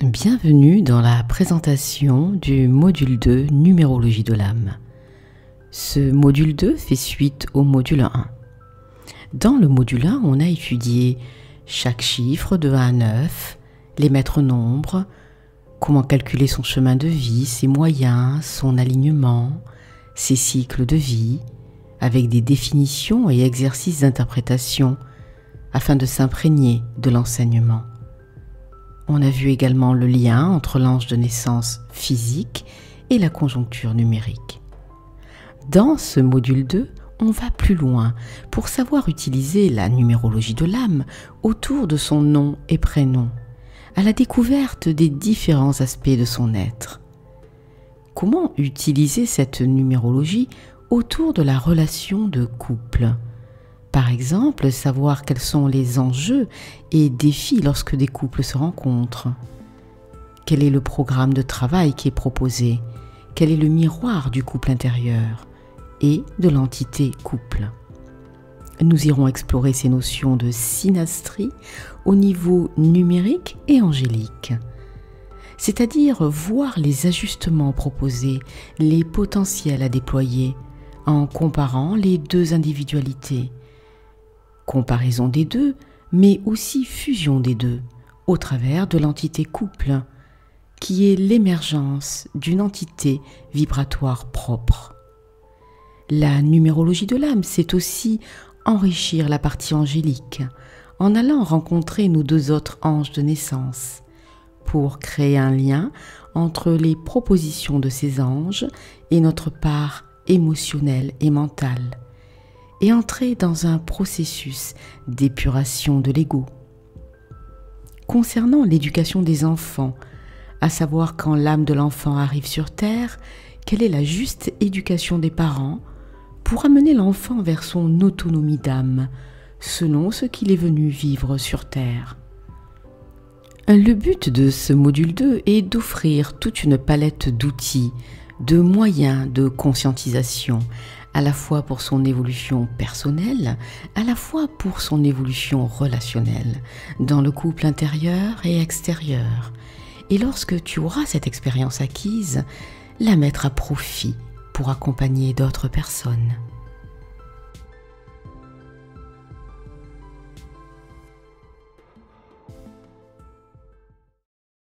Bienvenue dans la présentation du module 2 Numérologie de l'âme. Ce module 2 fait suite au module 1. Dans le module 1, on a étudié chaque chiffre de 1 à 9, les maîtres nombres, comment calculer son chemin de vie, ses moyens, son alignement, ses cycles de vie, avec des définitions et exercices d'interprétation afin de s'imprégner de l'enseignement. On a vu également le lien entre l'ange de naissance physique et la conjoncture numérique. Dans ce module 2, on va plus loin pour savoir utiliser la numérologie de l'âme autour de son nom et prénom, à la découverte des différents aspects de son être. Comment utiliser cette numérologie autour de la relation de couple ? Par exemple, savoir quels sont les enjeux et défis lorsque des couples se rencontrent. Quel est le programme de travail qui est proposé? Quel est le miroir du couple intérieur et de l'entité couple? Nous irons explorer ces notions de synastrie au niveau numérique et angélique, c'est-à-dire voir les ajustements proposés, les potentiels à déployer en comparant les deux individualités. Comparaison des deux, mais aussi fusion des deux, au travers de l'entité couple, qui est l'émergence d'une entité vibratoire propre. La numérologie de l'âme, c'est aussi enrichir la partie angélique, en allant rencontrer nos deux autres anges de naissance, pour créer un lien entre les propositions de ces anges et notre part émotionnelle et mentale, et entrer dans un processus d'épuration de l'ego. Concernant l'éducation des enfants, à savoir quand l'âme de l'enfant arrive sur Terre, quelle est la juste éducation des parents pour amener l'enfant vers son autonomie d'âme, selon ce qu'il est venu vivre sur Terre. Le but de ce module 2 est d'offrir toute une palette d'outils, de moyens de conscientisation, à la fois pour son évolution personnelle, à la fois pour son évolution relationnelle, dans le couple intérieur et extérieur. Et lorsque tu auras cette expérience acquise, la mettre à profit pour accompagner d'autres personnes.